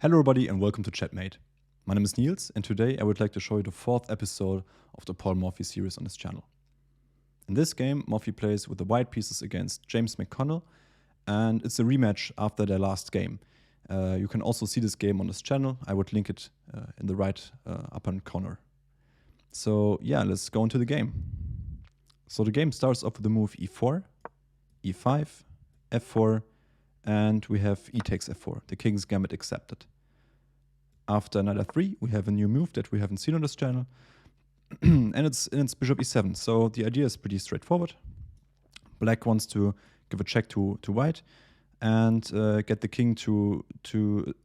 Hello everybody and welcome to Chatmate. My name is Niels and today I would like to show you the fourth episode of the Paul Morphy series on this channel. In this game, Morphy plays with the white pieces against James McConnell, and it's a rematch after their last game. You can also see this game on this channel. I would link it in the right upper corner. So yeah, let's go into the game. So the game starts off with the move e4, e5, f4, and we have e takes f4, the king's gambit accepted. After Nf3, we have a new move that we haven't seen on this channel, and it's bishop e7. So the idea is pretty straightforward. Black wants to give a check to white and get the king to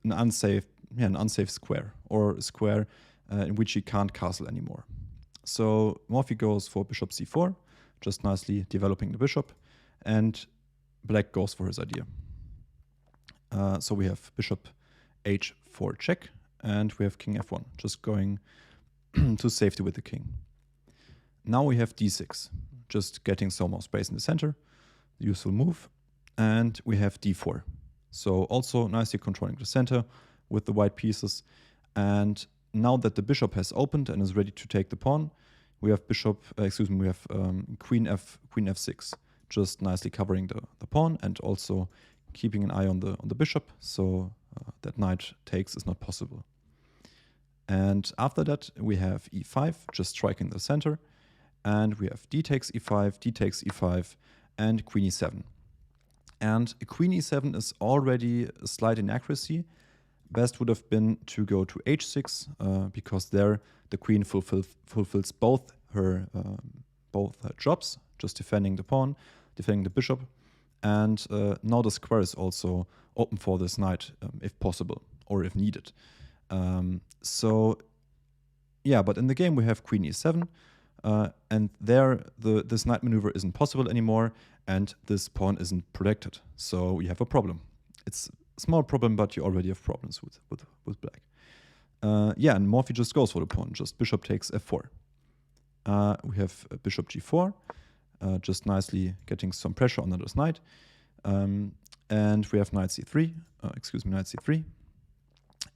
an unsafe square, or a square in which he can't castle anymore. So Morphy goes for bishop c4, just nicely developing the bishop, and black goes for his idea. So we have bishop h4 check, and we have king f1, just going to safety with the king. Now we have d6, just getting some more space in the center, the useful move, and we have d4. So also nicely controlling the center with the white pieces. And now that the bishop has opened and is ready to take the pawn, we have queen f6, just nicely covering the pawn and also keeping an eye on the bishop, so that knight takes is not possible. And after that, we have e5, just striking the center, and we have d takes e5, d takes e5, and queen e7. And queen e7 is already a slight inaccuracy. Best would have been to go to h6, because there the queen fulfills both her jobs, just defending the pawn, defending the bishop. And now the square is also open for this knight, if possible, or if needed. So yeah, but in the game we have queen e7, and there this knight maneuver isn't possible anymore, and this pawn isn't protected. So we have a problem. It's a small problem, but you already have problems with black. Yeah, and Morphy just goes for the pawn, just bishop takes f4. We have bishop g4. Just nicely getting some pressure on this knight. And we have knight c3, knight c3.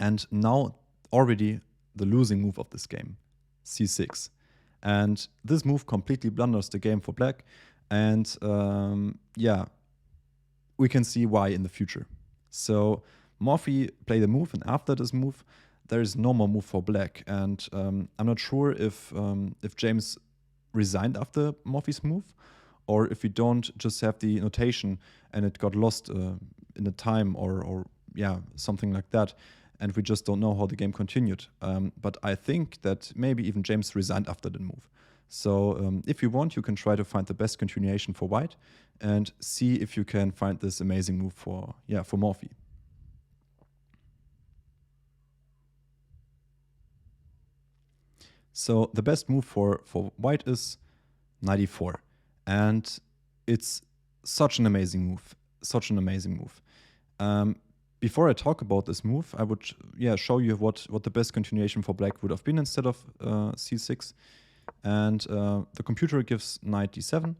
And now already the losing move of this game, c6. And this move completely blunders the game for black. And yeah, we can see why in the future. So Morphy played a move, and after this move, there is no more move for black. And I'm not sure if James resigned after Morphy's move, or if we don't just have the notation and it got lost in the time, or yeah, something like that, and we just don't know how the game continued. But I think that maybe even James resigned after the move. So if you want, you can try to find the best continuation for white and see if you can find this amazing move for Morphy. So the best move for white is knight e4, and it's such an amazing move. Before I talk about this move, I would show you what the best continuation for black would have been instead of c6. And the computer gives knight d7,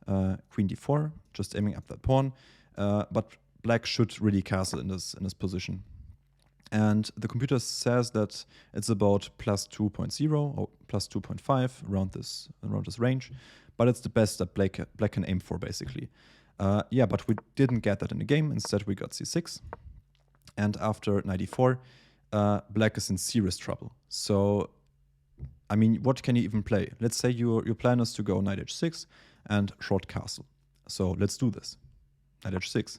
queen d4, just aiming up that pawn. But black should really castle in this position. And the computer says that it's about plus 2.0 or plus 2.5 around this range, but it's the best that black can aim for, basically. Yeah, but we didn't get that in the game. Instead, we got c6, and after knight e4, black is in serious trouble. So, I mean, what can you even play? Let's say your plan is to go knight h6 and short castle. So let's do this. Knight h6.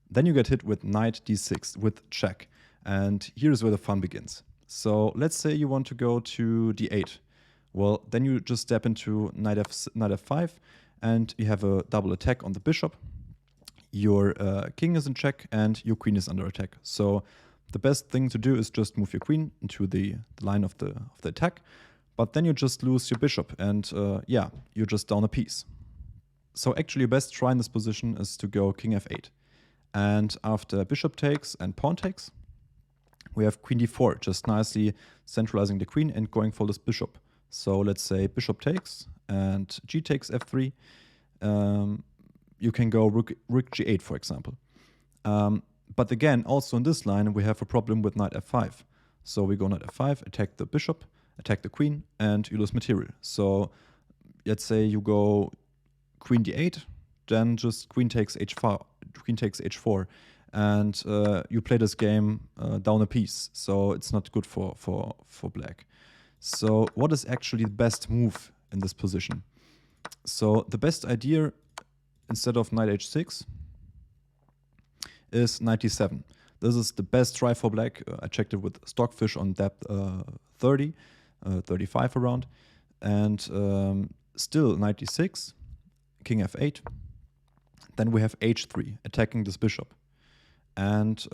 Then you get hit with knight d6 with check. And here's where the fun begins. So let's say you want to go to d8. Well, then you just step into knight f5, and you have a double attack on the bishop. Your king is in check, and your queen is under attack. So the best thing to do is just move your queen into the line of the attack. But then you just lose your bishop, and yeah, you're just down a piece. So actually, your best try in this position is to go king f8. And after bishop takes and pawn takes, we have queen d4, just nicely centralizing the queen and going for this bishop. So let's say bishop takes and g takes f3. You can go rook g8, for example. But again, also in this line, we have a problem with knight f5. So we go knight f5, attack the bishop, attack the queen, and you lose material. So let's say you go queen d8, then just queen takes h4, and you play this game down a piece. So it's not good for black. So what is actually the best move in this position? So the best idea, instead of knight h6, is knight d7. This is the best try for black. I checked it with Stockfish on depth 30, 35 around. And still knight d6, king f8. Then we have h3, attacking this bishop. And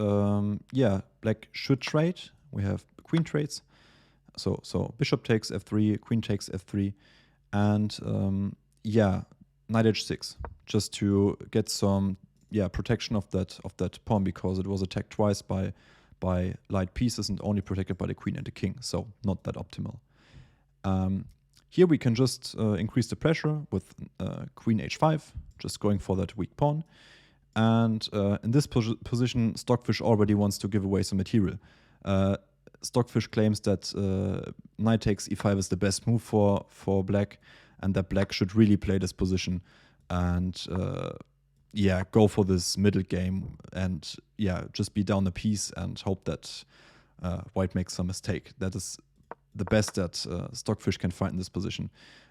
yeah, black should trade. We have queen trades. So bishop takes f3, queen takes f3. And yeah, knight h6, just to get some protection of that pawn, because it was attacked twice by light pieces and only protected by the queen and the king, so not that optimal. Here we can just increase the pressure with queen h5, just going for that weak pawn. And in this position, Stockfish already wants to give away some material. Stockfish claims that knight takes e5 is the best move for black, and that black should really play this position and yeah, go for this middle game and yeah, just be down a piece and hope that white makes some mistake. That is the best that Stockfish can find in this position.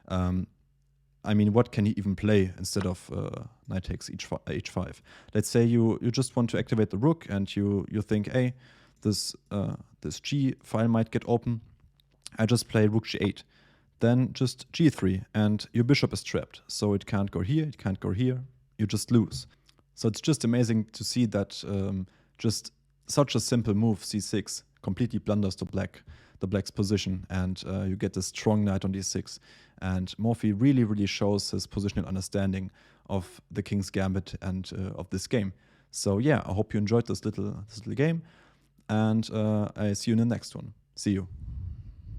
I mean, what can he even play instead of knight takes h5? Let's say you just want to activate the rook and you think, hey, this g file might get open. I just play rook g8. Then just g3 and your bishop is trapped. So it can't go here, it can't go here. You just lose. So it's just amazing to see that just such a simple move, c6, completely blunders the black's position, and you get this strong knight on d6. And Morphy really shows his positional understanding of the king's gambit and of this game. So yeah, I hope you enjoyed this little game, and I see you in the next one. See you.